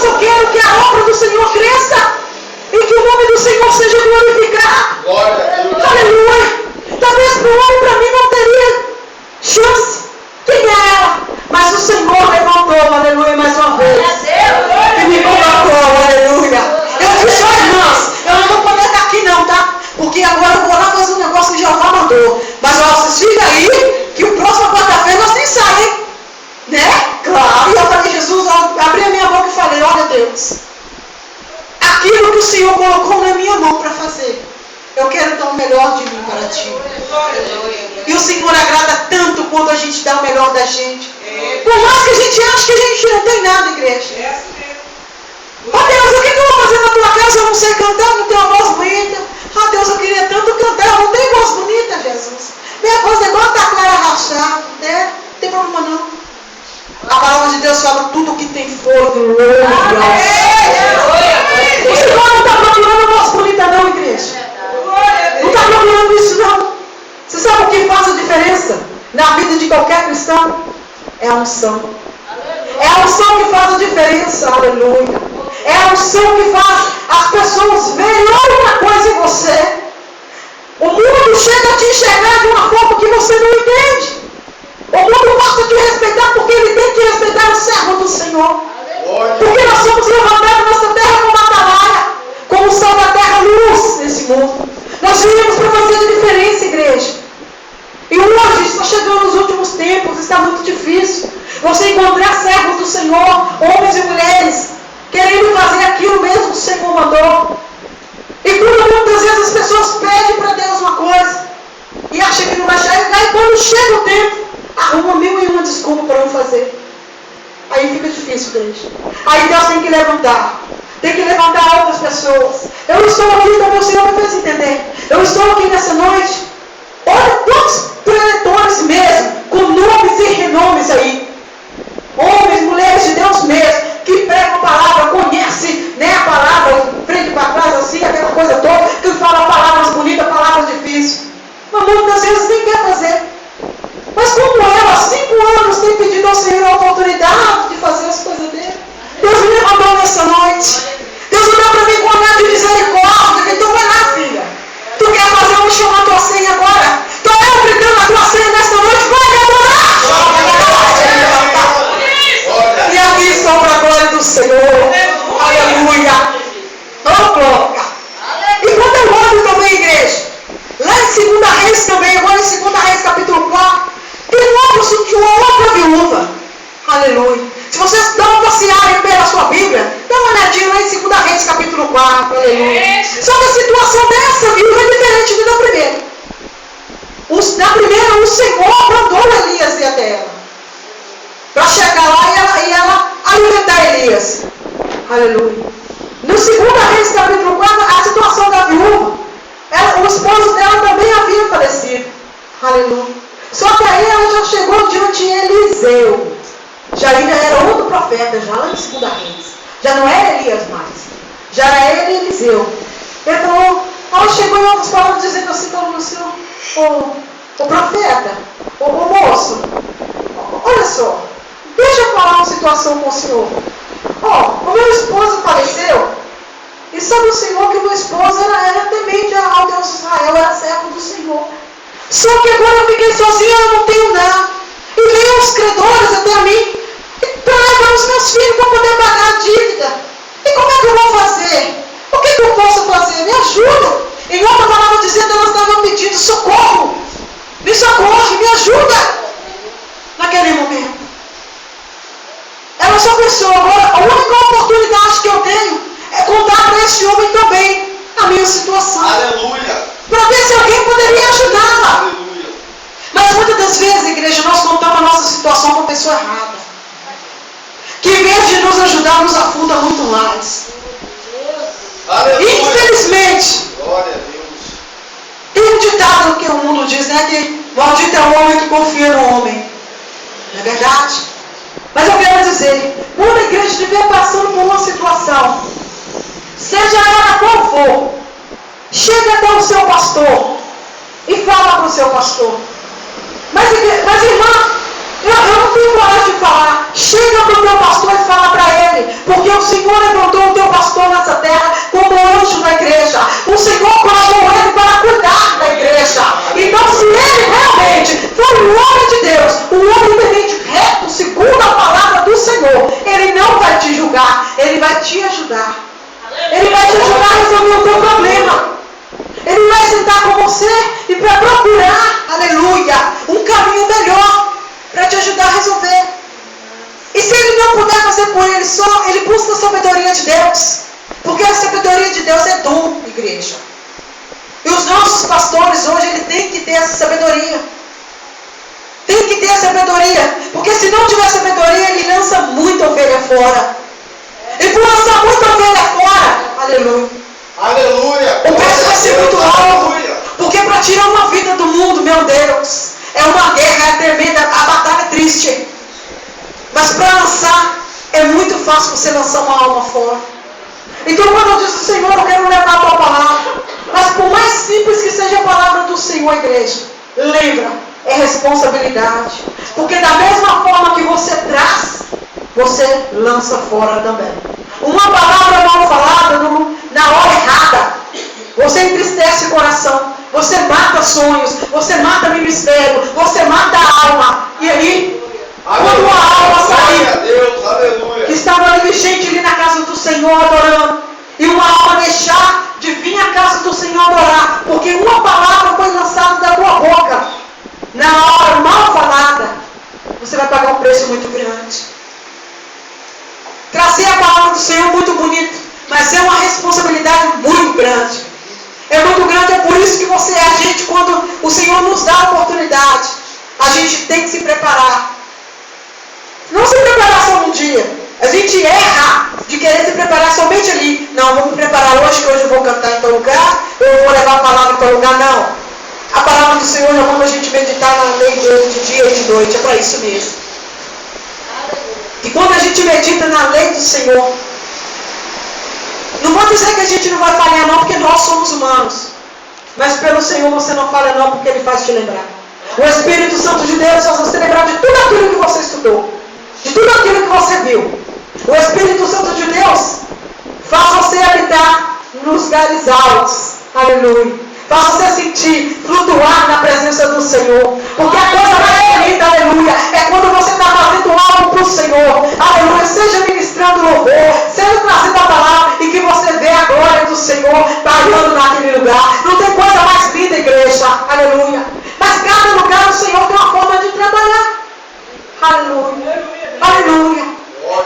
eu quero que a obra do Senhor cresça e que o nome do Senhor seja glorificado. Aleluia. Talvez para o homem, para mim, não teria chance. Quem é ela? Mas o Senhor levantou, aleluia, mais uma vez. E me colocou, aleluia. Eu disse, ó irmãs, eu não vou poder estar aqui não, tá? Porque agora eu vou lá fazer um negócio que Jeová mandou. Mas ó, vocês ficam aí, que o próximo quarta-feira nós nem saímos. Né? Claro. E eu falei, Jesus, abri a minha boca e falei, olha Deus, aquilo que o Senhor colocou na minha mão para fazer, eu quero dar o melhor de mim para ti. E o Senhor agrada tanto quando a gente dá o melhor da gente. Por mais que a gente ache que a gente não tem nada, igreja. Ó Deus, o que eu vou fazer na tua casa? Eu não sei cantar, não tenho uma voz bonita. Ah Deus, eu queria tanto cantar, eu não tenho voz bonita, Jesus. Minha voz é igual a da Clara Rachado, né? Não tem problema não. A palavra de Deus fala tudo que tem fôlego. O Senhor não está procurando voz bonita não, igreja. Não está procurando isso não. Você sabe o que faz a diferença na vida de qualquer cristão? É a unção. É a unção que faz a diferença, aleluia. É a unção que faz as pessoas verem outra coisa em você. O mundo chega a te enxergar de uma forma que você não entende. O mundo gosta de respeitar porque ele tem que respeitar o servo do Senhor. Porque nós somos levantados nessa terra como atalaia, como o sol da terra, luz nesse mundo. Nós viemos para fazer a diferença, igreja. E hoje está chegando os últimos tempos, está muito difícil você encontrar servos do Senhor, homens e mulheres, querendo fazer aquilo mesmo que o Senhor mandou. E quando muitas vezes as pessoas pedem para Deus uma coisa e acham que não vai chegar, e quando chega o tempo, arruma 1001 desculpa para não fazer. Aí fica difícil, igreja. Aí Deus tem que levantar. Tem que levantar outras pessoas. Eu estou aqui, como o Senhor me fez entender. Eu estou aqui nessa noite. Olha quantos preletores mesmo, com nomes e renomes aí. Homens, mulheres de Deus mesmo, que pregam a palavra, conhecem, né, a palavra, frente para trás, assim, aquela coisa toda, que fala palavras bonitas, palavras difíceis. Mas muitas vezes nem quer fazer. Mas como ela, há 5 anos, tem pedido ao Senhor a oportunidade de fazer as coisas dele. Deus me levantou nessa noite. Deus me deu para mim com um olhar de misericórdia. Então vai lá, filha. Tu quer fazer um chamar a tua senha agora? Estou eu gritando a tua senha nessa noite. Vai me adorar. E aqui estou para a glória do Senhor. Aleluia. Oh, glória. E quando eu olho também, igreja, lá em 2 Reis também, agora em 2 Reis capítulo 4, tem uma outra viúva. Aleluia. Se vocês dão uma passeada pela sua Bíblia, dá uma olhadinha lá em 2 Reis capítulo 4. Aleluia. Só que a situação dessa viúva é diferente da primeira. Na primeira, o Senhor mandou Elias ir até ela, para chegar lá e ela alimentar Elias. Aleluia. No 2 Reis capítulo 4, a situação da viúva, o esposo dela também havia falecido. Aleluia. Só que aí ela já chegou diante de Eliseu. Já era outro profeta, já lá em 2 Reis. Já não era Elias mais. Já era ele e Eliseu. Ele falou, ela chegou em outras palavras dizendo assim, falando assim, o profeta, o moço, olha só, deixa eu falar uma situação com o senhor. O meu esposo faleceu, e sabe o Senhor que o meu esposo era temente ao Deus de Israel, era servo do Senhor. Só que agora eu fiquei sozinha, eu não tenho nada. E veio os credores até mim para levar os meus filhos para poder pagar a dívida. E como é que eu vou fazer? O que eu posso fazer? Me ajuda. Em outra palavra dizendo, elas estavam pedindo socorro. Me socorre, me ajuda. Naquele momento. Ela só pensou, agora a única oportunidade que eu tenho é contar para esse homem também a minha situação. Aleluia. Para ver se alguém poderia ajudá-la. Aleluia. Mas muitas das vezes, igreja, nós contamos a nossa situação para a pessoa errada. Que em vez de nos ajudar, nos afunda muito mais. Aleluia. Infelizmente, Glória a Deus. tem um ditado que o mundo diz, né? Que maldito é o homem que confia no homem. Não é verdade? Mas eu quero dizer, quando a igreja estiver passando por uma situação, seja ela qual for, chega até o seu pastor e fala para o seu pastor. Mas irmã, eu não tem coragem de falar, chega para o teu pastor e fala para ele, porque o Senhor levantou o teu pastor nessa terra como anjo da igreja. O Senhor colocou ele para cuidar da igreja. Então, se ele realmente for um homem de Deus, um homem temente reto, segundo a palavra do Senhor, ele não vai te julgar, ele vai te ajudar. Ele vai te ajudar a resolver o teu problema. Ele vai sentar com você e para procurar, aleluia, um caminho melhor para te ajudar a resolver. E se ele não puder fazer por ele só, ele busca a sabedoria de Deus. Porque a sabedoria de Deus é dom, igreja. E os nossos pastores hoje, ele tem que ter essa sabedoria. Tem que ter a sabedoria. Porque se não tiver sabedoria, ele lança muita ovelha fora. E por lançar muita ovelha fora, aleluia, Aleluia. o preço vai ser muito alto. Aleluia. Porque para tirar uma vida do mundo, meu Deus, é uma guerra, é tremenda, a batalha é triste. Mas para lançar, é muito fácil você lançar uma alma fora. Então quando eu disse, Senhor, eu quero levar a tua palavra. Mas por mais simples que seja a palavra do Senhor, igreja, lembra, é responsabilidade. Porque da mesma forma que você traz, você lança fora também. Uma palavra mal falada na hora errada, você entristece o coração, você mata sonhos, você mata ministério, você mata a alma. E aí, quando a alma sair, que estava ali gente ali na casa do Senhor adorando, e uma alma deixar de vir à casa do Senhor adorar, porque uma palavra foi lançada da tua boca, na hora mal falada, você vai pagar um preço muito grande. Trazer a palavra do Senhor é muito bonito, mas é uma responsabilidade muito grande. É muito grande, é por isso que a gente, quando o Senhor nos dá a oportunidade, a gente tem que se preparar. Não se preparar só um dia. A gente erra de querer se preparar somente ali. Não, vou me preparar hoje, que hoje eu vou cantar em tal lugar, eu vou levar a palavra em tal lugar. Não. A palavra do Senhor já manda a gente meditar na lei dele de dia e de noite. É para isso mesmo. E quando a gente medita na lei do Senhor, não vou dizer que a gente não vai falhar não, porque nós somos humanos. Mas pelo Senhor você não falha não, porque Ele faz te lembrar. O Espírito Santo de Deus faz você lembrar de tudo aquilo que você estudou, de tudo aquilo que você viu. O Espírito Santo de Deus faz você habitar nos lugares altos. Aleluia. Faz você sentir, flutuar na presença do Senhor. Porque a coisa mais bonita, aleluia, é quando você está fazendo algo para o Senhor. Aleluia. Seja ministrando louvor, seja trazendo a palavra e que você vê a glória do Senhor pairando naquele lugar. Não tem coisa mais linda, igreja. Aleluia. Mas cada lugar o Senhor tem uma forma de trabalhar. Aleluia. Aleluia.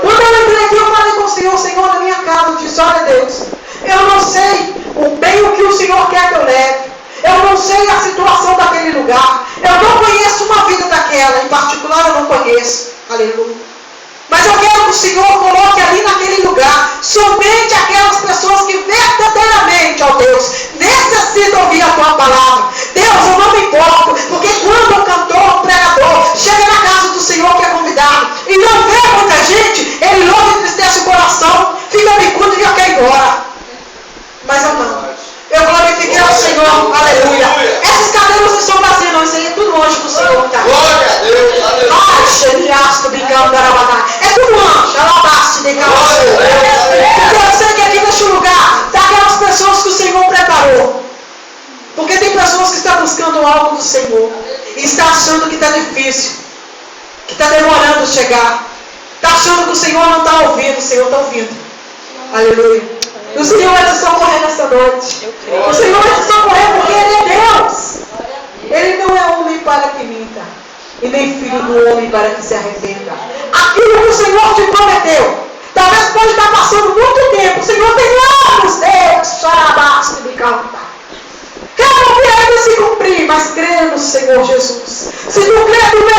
Quando eu entrei aqui, eu falei com o Senhor, Senhor, na minha casa, eu disse, olha Deus, eu não sei bem o que o Senhor quer que eu leve. Eu não sei a situação daquele lugar. Eu não conheço uma vida daquela, em particular eu não conheço. Aleluia. Mas eu quero que o Senhor coloque ali naquele lugar somente aquelas pessoas que verdadeiramente, ó Deus, necessitam ouvir a tua palavra. Deus, eu não me importo, porque quando o cantor, o pregador, chega na casa do Senhor que é convidado e não vê muita gente, ele logo entristece o coração, fica bicudo e já quer ir embora. Mas eu não. Eu glorifiquei ao Senhor, aleluia. Essas cadeiras não estão vazias, não. Isso aí é tudo anjo do Senhor, tá? Glória a Deus, aleluia. É tudo anjo, alabaste de porque eu sei que aqui neste lugar está aquelas pessoas que o Senhor preparou. Porque tem pessoas que estão buscando algo do Senhor e está achando que está difícil, que está demorando chegar. Está achando que o Senhor não está ouvindo, o Senhor está ouvindo. Aleluia. O Senhor vai te socorrer nessa noite. O Senhor vai te socorrer porque Ele é Deus. Ele não é homem para que minta, e nem filho do homem para que se arrependa. Aquilo que o Senhor te prometeu, talvez pode estar passando muito tempo. O Senhor tem anos, Deus, charabaste de canta. Quero ver ainda se cumprir, mas crê no Senhor Jesus. Se tu crê do meu